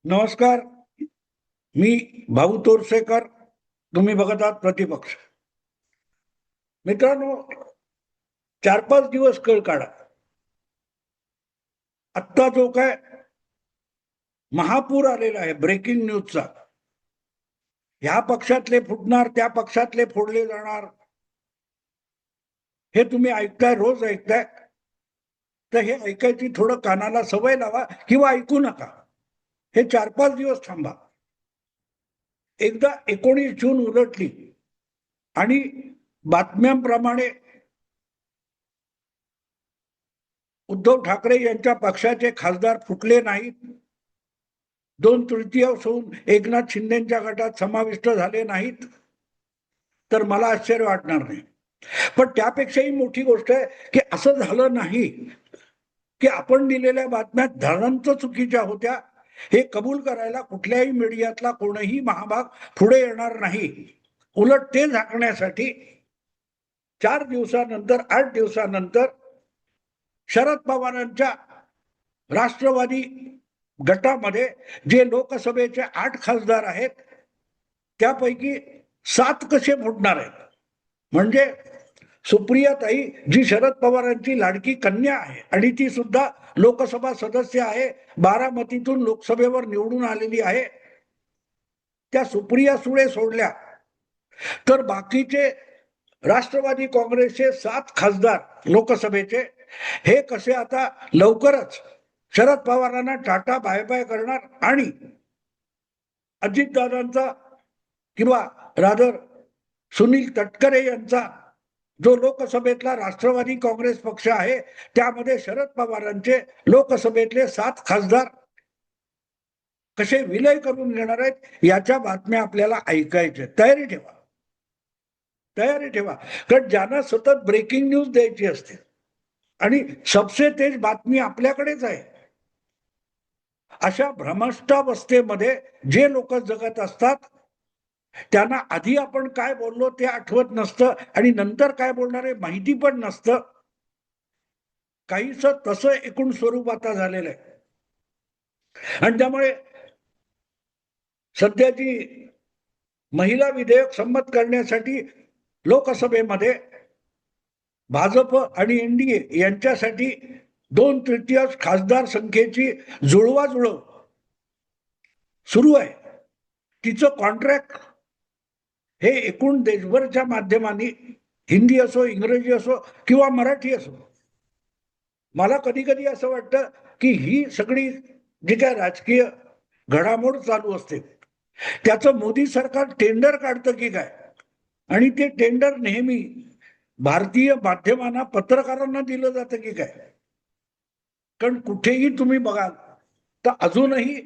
नमस्कार. मी भाऊ तोरसेकर. तुम्ही बघत आहात प्रतिपक्ष. मित्रांनो, 4-5 दिवस कळ काढा. आत्ता जो काय महापूर आलेला आहे ब्रेकिंग न्यूजचा, ह्या पक्षातले फुटणार, त्या पक्षातले फोडले जाणार, हे तुम्ही ऐकताय, रोज ऐकताय. तर हे ऐकायची थोडं कानाला सवय लावा किंवा ऐकू नका. हे 4-5 दिवस थांबा. एकदा 19 जून उलटली आणि बातम्यांप्रमाणे उद्धव ठाकरे यांच्या पक्षाचे खासदार फुटले नाहीत, 2/3 होऊन एकनाथ शिंदेच्या गटात समाविष्ट झाले नाहीत, तर मला आश्चर्य वाटणार नाही. पण त्यापेक्षाही मोठी गोष्ट आहे की असं झालं नाही की आपण दिलेल्या बातम्या धारांत चुकीच्या होत्या, हे कबूल करायला कुठल्याही मीडियातला कोणीही महाभाग पुढे येणार नाही. उलट ते झाकण्यासाठी 4 दिवसानंतर, 8 दिवसानंतर शरद पवारांच्या राष्ट्रवादी गटामध्ये जे लोकसभेचे 8 खासदार आहेत, त्यापैकी 7 कसे फुटणार आहेत. म्हणजे सुप्रियाताई, जी शरद पवारांची लाडकी कन्या आहे आणि ती सुद्धा लोकसभा सदस्य आहे, बारामतीतून लोकसभेवर निवडून आलेली आहे, त्या सुप्रिया सुळे सोडल्या तर बाकीचे राष्ट्रवादी काँग्रेसचे 7 खासदार लोकसभेचे हे कसे आता लवकरच शरद पवारांना टाटा बाय बाय करणार आणि अजितदादांचा किंवा रादर सुनील तटकरे यांचा जो लोकसभेतला राष्ट्रवादी काँग्रेस पक्ष आहे, त्यामध्ये शरद पवारांचे लोकसभेतले 7 खासदार कसे विलय करून घेणार आहेत, याच्या बातम्या आपल्याला ऐकायच्या. तयारी ठेवा, तयारी ठेवा. कारण ज्यांना सतत ब्रेकिंग न्यूज द्यायची असते आणि सबसे तेज बातमी आपल्याकडेच आहे, अशा भ्रष्टावस्थेमध्ये जे लोक जगत असतात, त्यांना आधी आपण काय बोललो ते आठवत नसतं आणि नंतर काय बोलणार आहे माहिती पण नसतं. काहीच तसं एकूण स्वरूप आता झालेलं आहे. आणि त्यामुळे सध्याची महिला विधेयक संमत करण्यासाठी लोकसभेमध्ये भाजप आणि एनडीए यांच्यासाठी 2/3 खासदार संख्येची जुळवाजुळव सुरू आहे. तिचं कॉन्ट्रॅक्ट हे एकूण देशभरच्या माध्यमांनी, हिंदी असो, इंग्रजी असो किंवा मराठी असो, मला कधी कधी असं वाटतं की ही सगळी जी काय राजकीय घडामोड चालू असते, त्याचं मोदी सरकार टेंडर काढतं की काय, आणि ते टेंडर नेहमी भारतीय माध्यमांना, पत्रकारांना दिलं जातं की काय. कारण कुठेही तुम्ही बघाल तर अजूनही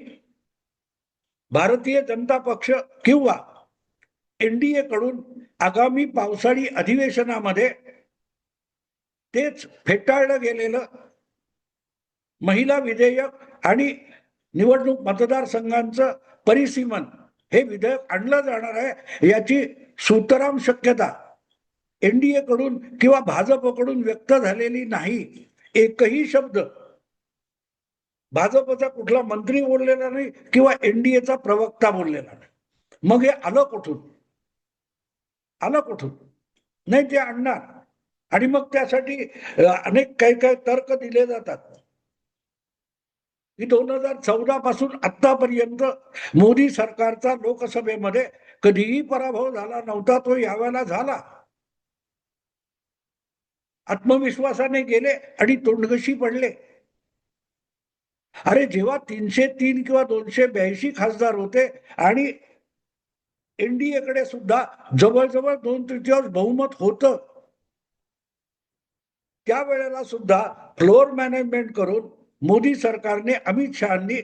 भारतीय जनता पक्ष किंवा एनडीए कडून आगामी पावसाळी अधिवेशनामध्ये तेच फेटाळलं गेलेलं महिला विधेयक आणि निवडणूक मतदारसंघांचं परिसीमन हे विधेयक आणलं जाणार आहे, याची सुतराम शक्यता एनडीए कडून किंवा भाजपकडून व्यक्त झालेली नाही. एकही शब्द भाजपचा कुठला मंत्री बोललेला नाही किंवा एनडीएचा प्रवक्ता बोललेला नाही. मग हे आलं कुठून? आलं कुठून? नाही, ते आणणार आणि मग त्यासाठी अनेक काही तर्क दिले जातात की 2014 पासून आतापर्यंत मोदी सरकारचा लोकसभेमध्ये कधीही पराभव झाला नव्हता, तो यावेळेला झाला. आत्मविश्वासाने गेले आणि तोंडघशी पडले. अरे, जेव्हा 303 किंवा 282 खासदार होते आणि एनडीए कडे सुद्धा जवळजवळ 2/3 बहुमत होतं, त्यावेळेला सुद्धा फ्लोअर मॅनेजमेंट करून मोदी सरकारने, अमित शहानी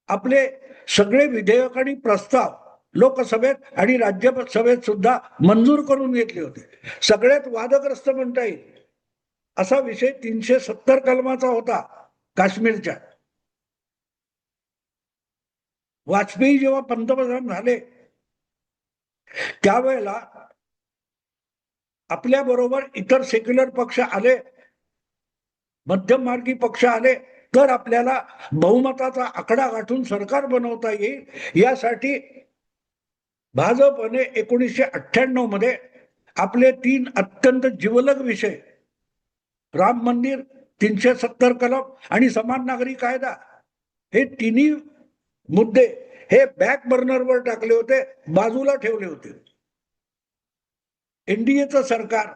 आपले सगळे विधेयक आणि प्रस्ताव लोकसभेत आणि राज्यसभेत सुद्धा मंजूर करून घेतले होते. सगळ्यात वादग्रस्त म्हणता येईल असा विषय 370 कलमाचा होता काश्मीरच्या. वाजपेयी जेव्हा पंतप्रधान झाले त्यावेळेला आपल्या बरोबर इतर सेक्युलर पक्ष आले, मध्यम मार्गी पक्ष आले, तर आपल्याला बहुमताचा आकडा गाठून सरकार बनवता येईल। यासाठी भाजपने 1998 मध्ये आपले 3 अत्यंत जिवलग विषय, राम मंदिर, 370 कलम आणि समान नागरी कायदा, हे तिन्ही मुद्दे हे बॅक बर्नरवर टाकले होते, बाजूला ठेवले होते। एनडीएचं सरकार,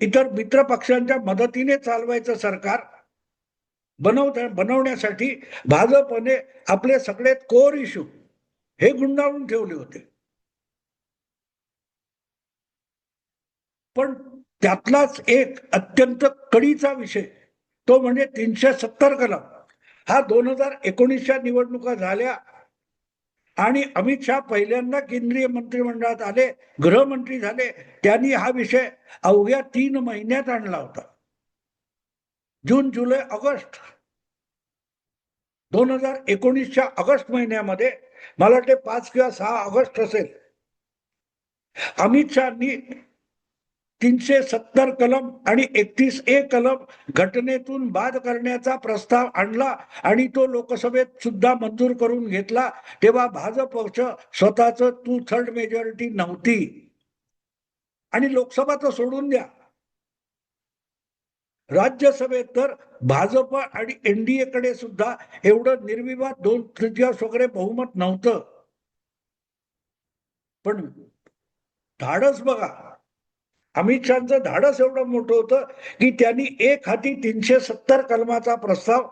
इतर मित्र पक्षांच्या मदतीने चालवायचं सरकार बनवण्यासाठी भाजपने आपले सगळे कोर इश्यू हे गुंडाळून ठेवले होते। पण त्यातलाच एक अत्यंत कळीचा विषय, तो म्हणजे 370 कलम। हा 2019च्या निवडणुका झाल्या आणि अमित शहा पहिल्यांदा केंद्रीय मंत्रिमंडळात आले, गृहमंत्री झाले, त्यांनी हा विषय अवघ्या 3 महिन्यात आणला होता। जून, जुलै, ऑगस्ट 2019च्या ऑगस्ट महिन्यामध्ये, मला वाटते 5 किंवा 6 ऑगस्ट असेल, अमित शहानी 370 कलम आणि 31A कलम घटनेतून बाद करण्याचा प्रस्ताव आणला आणि तो लोकसभेत सुद्धा मंजूर करून घेतला। तेव्हा भाजप पक्ष स्वतःच 2/3 मेजॉरिटी नव्हती। आणि लोकसभा तर सोडून द्या, राज्यसभेत तर भाजप आणि एनडीए कडे सुद्धा एवढं निर्विवाद 2/3 वगैरे बहुमत नव्हतं। पण धाडस बघा, अमित शहाचं धाडस एवढं मोठं होतं की त्यांनी एक हाती 370 कलमाचा प्रस्ताव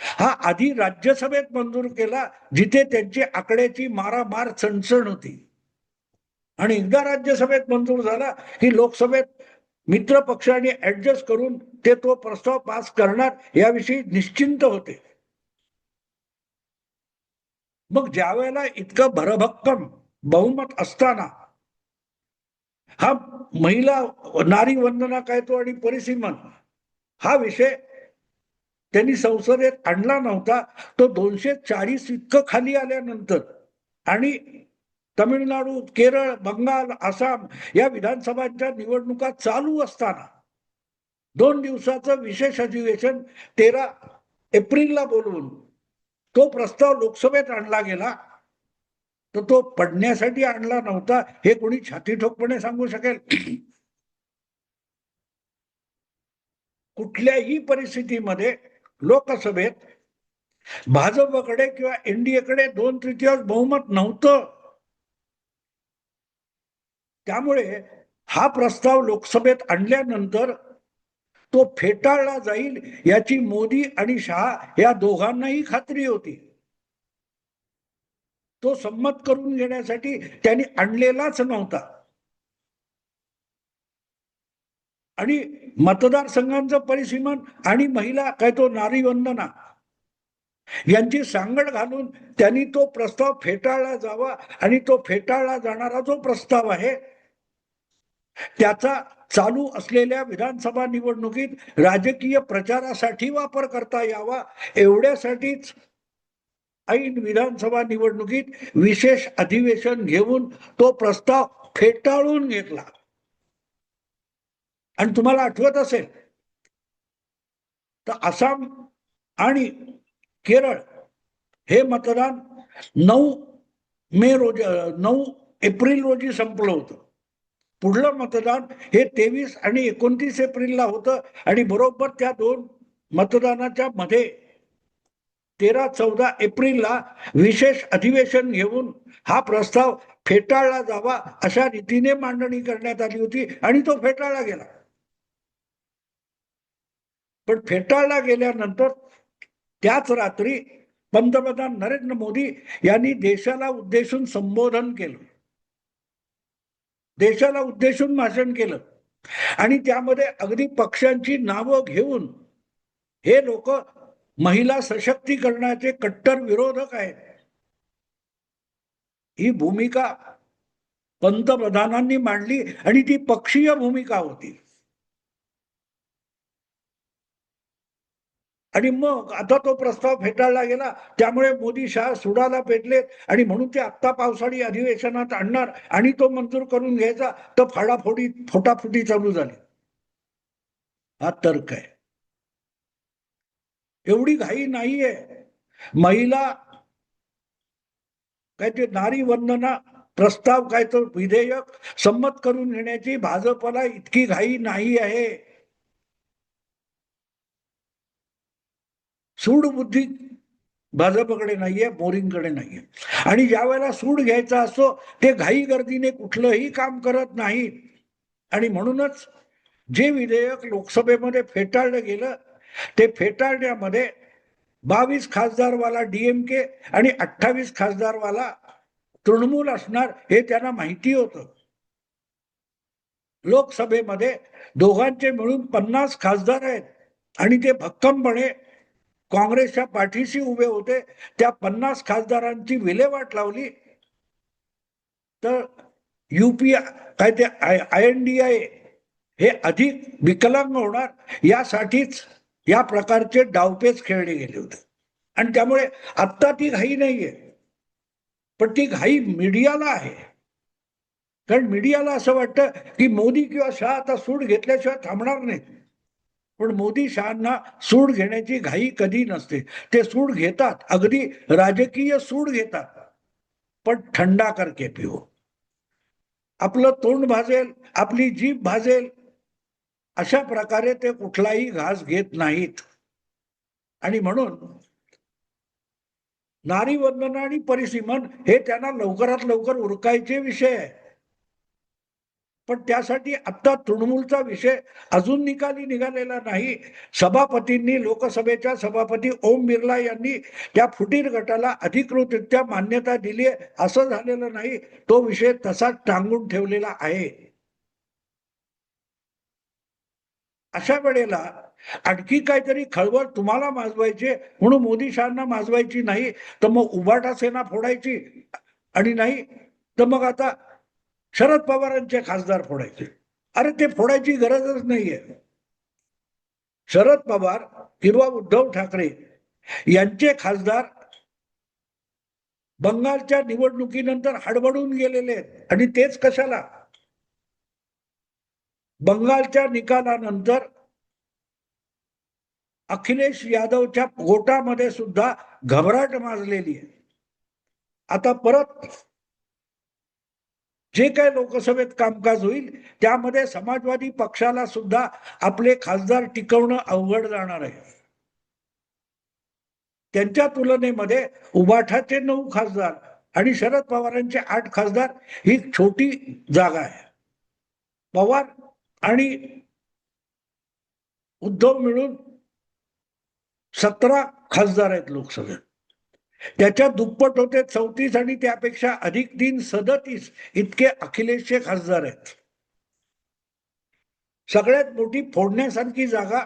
हा आधी राज्यसभेत मंजूर केला, जिथे त्यांची आकड्याची मारामार चणचण होती। आणि एकदा राज्यसभेत मंजूर झाला की लोकसभेत मित्र पक्षाने ऍडजस्ट करून ते तो प्रस्ताव पास करणार याविषयी निश्चिंत होते। मग ज्या वेळेला इतकं भरभक्कम बहुमत असताना हा महिला नारी वंदना काय तो आणि परिसीमन हा विषय त्यांनी संसदेत आणला नव्हता, तो 240 इतकं खाली आल्यानंतर आणि तमिळनाडू, केरळ, बंगाल, आसाम या विधानसभांच्या निवडणुका चालू असताना 2 दिवसाचं विशेष अधिवेशन 13 एप्रिलला बोलवून तो प्रस्ताव लोकसभेत आणला गेला, तर तो पडण्यासाठी आणला नव्हता हे कोणी छाती ठोकपणे सांगू शकेल? कुठल्याही परिस्थितीमध्ये लोकसभेत भाजपकडे किंवा एनडीएकडे 2/3 बहुमत नव्हतं। त्यामुळे हा प्रस्ताव लोकसभेत आणल्यानंतर तो फेटाळला जाईल याची मोदी आणि शहा या दोघांनाही खात्री होती। तो संमत करून घेण्यासाठी त्यांनी आणलेलाच नव्हता। आणि मतदारसंघांचं परिसीमन आणि महिला काय तो नारी वंदना यांची सांगड घालून त्यांनी तो प्रस्ताव फेटाळला जावा आणि तो फेटाळला जाणारा जो प्रस्ताव आहे त्याचा चालू असलेल्या विधानसभा निवडणुकीत राजकीय प्रचारासाठी वापर करता यावा, एवढ्यासाठीच ऐन विधानसभा निवडणुकीत विशेष अधिवेशन घेऊन तो प्रस्ताव फेटाळून घेतला। आणि तुम्हाला आठवत असेल तर आसाम आणि केरळ हे मतदान 9 एप्रिल रोजी संपलं होतं। पुढलं मतदान हे 23 आणि 29 एप्रिलला होतं आणि बरोबर त्या 2 मतदानाच्या मध्ये 13-14 एप्रिलला विशेष अधिवेशन घेऊन हा प्रस्ताव फेटाळला जावा अशा रीतीने मांडणी करण्यात आली होती आणि तो फेटाळला गेला। पण फेटाळला गेल्यानंतर त्याच रात्री पंतप्रधान नरेंद्र मोदी यांनी देशाला उद्देशून संबोधन केलं, देशाला उद्देशून भाषण केलं आणि त्यामध्ये अगदी पक्षांची नावं घेऊन हे लोक महिला सशक्तीकरणाचे कट्टर विरोधक आहेत ही भूमिका पंतप्रधानांनी मांडली आणि ती पक्षीय भूमिका होती। आणि मग आता तो प्रस्ताव फेटाळला गेला, त्यामुळे मोदी शहा सुडाला पेटलेत आणि म्हणून ते आत्ता पावसाळी अधिवेशनात आणणार आणि तो मंजूर करून घ्यायचा, तर फोटाफुटी चालू झाली। हा तर्क आहे। एवढी घाई नाहीये. महिला काय ते नारी वंदना प्रस्ताव काय तो विधेयक संमत करून घेण्याची भाजपला इतकी घाई नाही आहे. सूड बुद्धी भाजपकडे नाहीये, मोदींकडे नाहीये. आणि ज्या वेळेला सूड घ्यायचा असतो ते घाई गर्दीने कुठलंही काम करत नाहीत. आणि म्हणूनच जे विधेयक लोकसभेमध्ये फेटाळलं गेलं ते फेटाळण्यामध्ये 22 खासदारवाला डीएमके आणि 28 खासदारवाला तृणमूल असणार हे त्यांना माहिती होतं. लोकसभेमध्ये दोघांचे मिळून 50 खासदार आहेत आणि ते भक्कमपणे काँग्रेसच्या पाठीशी उभे होते. त्या 50 खासदारांची विल्हेवाट लावली तर युपी काय ते INDA हे अधिक विकलांग होणार, यासाठीच या प्रकारचे डावपेच खेळले गेले होते. आणि त्यामुळे आत्ता ती घाई नाहीये, पण ती घाई मीडियाला आहे. कारण मीडियाला असं वाटतं की मोदी किंवा शहा आता सूड घेतल्याशिवाय थांबणार नाहीत. पण मोदी शहांना सूड घेण्याची घाई कधी नसते. ते सूड घेतात, अगदी राजकीय सूड घेतात, पण थंडा करके पिओ. आपलं तोंड भाजेल, आपली जीभ भाजेल अशा प्रकारे ते कुठलाही घास घेत नाहीत. आणि म्हणून नारी वंदना आणि परिसीमन हे त्यांना लवकरात लवकर उरकायचे विषय आहे. पण त्यासाठी आता तृणमूलचा विषय अजून निकाली निघालेला नाही. सभापतींनी, लोकसभेच्या सभापती ओम बिर्ला यांनी त्या फुटीर गटाला अधिकृतरित्या मान्यता दिली आहे असं झालेलं नाही. तो विषय तसाच टांगून ठेवलेला आहे. अशा वेळेला आणखी काहीतरी खळबळ तुम्हाला माजवायची म्हणून मोदी शहांना माजवायची नाही तर मग उभाटा सेना फोडायची, आणि नाही तर मग आता शरद पवारांचे खासदार फोडायचे. अरे ते फोडायची गरजच नाहीये. शरद पवार किंवा उद्धव ठाकरे यांचे खासदार बंगालच्या निवडणुकीनंतर हडबडून गेलेले आहेत. आणि तेच कशाला, बंगालच्या निकालानंतर अखिलेश यादवच्या गोटामध्ये सुद्धा घबराट माजलेली आहे. आता परत जे काय लोकसभेत कामकाज होईल त्यामध्ये समाजवादी पक्षाला सुद्धा आपले खासदार टिकवणं अवघड जाणार आहे. त्यांच्या तुलनेमध्ये उबाठाचे 9 खासदार आणि शरद पवारांचे 8 खासदार ही छोटी जागा आहे. पवार आणि उद्धव मिळून 17 खासदार आहेत लोकसभेत. त्याच्या दुप्पट होते 34 आणि त्यापेक्षा अधिक 3 37 इतके अखिलेशचे खासदार आहेत. सगळ्यात मोठी फोडण्यासारखी जागा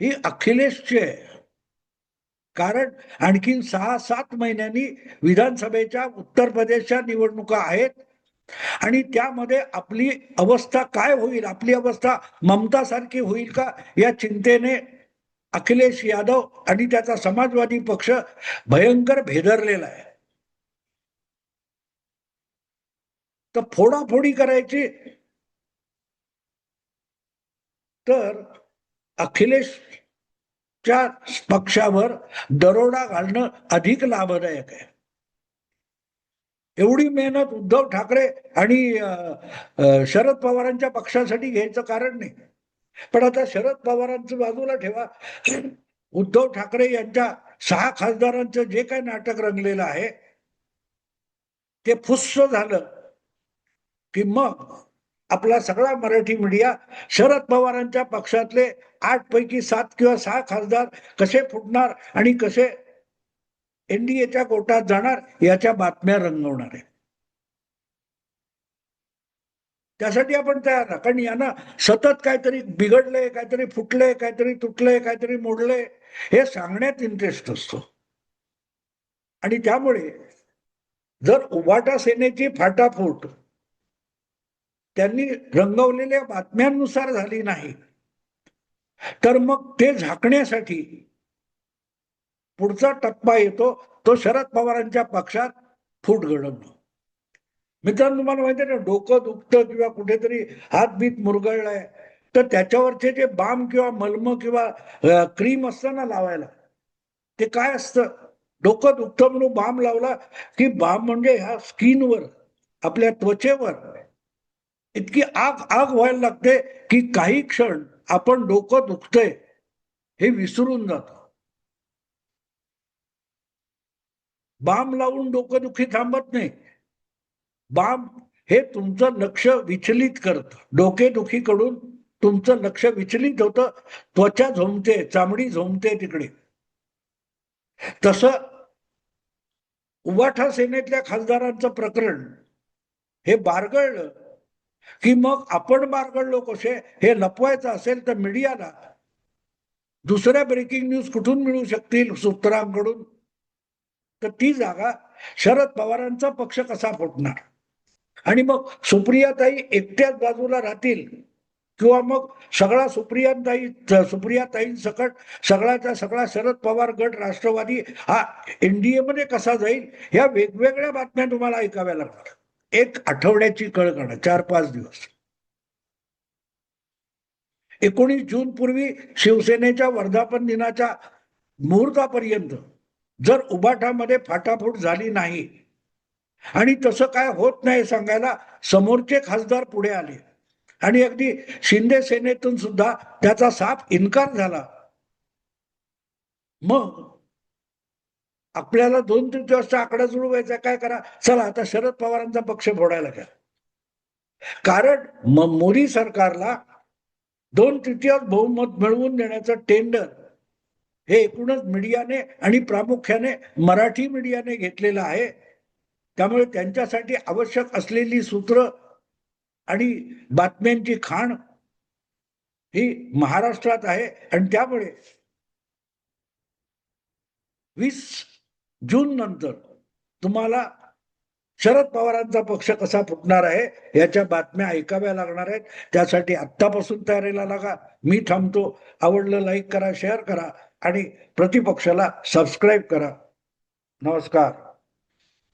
ही अखिलेशची आहे. कारण आणखीन 6-7 महिन्यांनी विधानसभेच्या उत्तर प्रदेशच्या निवडणुका आहेत आणि त्यामध्ये आपली अवस्था काय होईल, आपली अवस्था ममता सारखी होईल का या चिंतेने अखिलेश यादव आणि त्याचा समाजवादी पक्ष भयंकर भेदरलेला आहे. तर फोडाफोडी करायची तर अखिलेशच्या पक्षावर दरोडा घालणं अधिक लाभदायक आहे. एवढी मेहनत उद्धव ठाकरे आणि शरद पवारांच्या पक्षासाठी घ्यायचं कारण नाही. पण आता शरद पवारांचं बाजूला ठेवा, उद्धव ठाकरे यांच्या 6 खासदारांचं जे काही नाटक रंगलेलं आहे ते फुस्स झालं की मग आपला सगळा मराठी मीडिया शरद पवारांच्या पक्षातले 8 पैकी 7 किंवा 6 खासदार कसे फुटणार आणि कसे NDAच्या गोटात जाणार याच्या बातम्या रंगवणार आहे. त्यासाठी आपण तयार, कारण यांना सतत काहीतरी बिघडलंय, काहीतरी फुटलंय, काहीतरी तुटलंय, काहीतरी मोडलंय हे सांगण्यात इंटरेस्ट असतो. आणि त्यामुळे जर उभाटा सेनेची फाटाफूट त्यांनी रंगवलेल्या बातम्यांनुसार झाली नाही तर मग ते झाकण्यासाठी पुढचा टप्पा येतो तो शरद पवारांच्या पक्षात फूट घडवणं. मित्रांनो, तुम्हाला माहिती आहे ना, डोकं दुखतं किंवा कुठेतरी हातबीत मुरगळलाय तर त्याच्यावरचे जे बाम किंवा मलम किंवा क्रीम असतं ना लावायला, ते काय असतं, डोकं दुखतं म्हणून बाम लावला की बाम म्हणजे ह्या स्किनवर, आपल्या त्वचेवर इतकी आग आग व्हायला लागते की काही क्षण आपण डोकं दुखतंय हे विसरून जातो. बाम लावून डोकंदुखी थांबत नाही. बाम हे तुमचं लक्ष विचलित करतं, डोकेदुखीकडून तुमचं लक्ष विचलित होतं, त्वचा झोंबते, चामडी झोंबते तिकडे. तसं उबाठा सेनेतल्या खासदारांचं प्रकरण हे बारगळलं की मग आपण बारगळलो कसे, हे लपवायचं असेल तर मीडियाला दुसऱ्या ब्रेकिंग न्यूज कुठून मिळू शकतील सूत्रांकडून, तर ती जागा शरद पवारांचा पक्ष कसा फुटणार. आणि मग सुप्रियाताई एकट्याच बाजूला राहतील किंवा मग सगळा सुप्रियाताई सकट सगळ्याचा सगळा शरद पवार गट राष्ट्रवादी हा एनडीए मध्ये कसा जाईल, ह्या वेगवेगळ्या बातम्या तुम्हाला ऐकाव्या लागणार. एक आठवड्याची कळकळ, 4-5 दिवस. 19 जून पूर्वी शिवसेनेच्या वर्धापन दिनाच्या मुहूर्तापर्यंत जर उबाठामध्ये फाटाफूट झाली नाही, आणि तसं काय होत नाही सांगायला समोरचे खासदार पुढे आले आणि अगदी शिंदे सेनेतून सुद्धा त्याचा साफ इन्कार झाला, मग आपल्याला 2/3 आकडा जुळवायचा, काय करा, चला आता शरद पवारांचा पक्ष फोडायला घ्या. कारण मोदी सरकारला 2/3 बहुमत मिळवून देण्याचं टेंडर हे एकूणच मीडियाने आणि प्रामुख्याने मराठी मीडियाने घेतलेलं आहे. त्यामुळे त्यांच्यासाठी आवश्यक असलेली सूत्र आणि बातम्यांची खाण ही महाराष्ट्रात आहे. आणि त्यामुळे 20 जून नंतर तुम्हाला शरद पवारांचा पक्ष कसा फुटणार आहे याच्या बातम्या ऐकाव्या लागणार आहेत. त्यासाठी आत्तापासून तयारीला लागा. मी थांबतो. आवडलं लाईक करा, शेअर करा आणि प्रतिपक्षाला सबस्क्राईब करा. नमस्कार.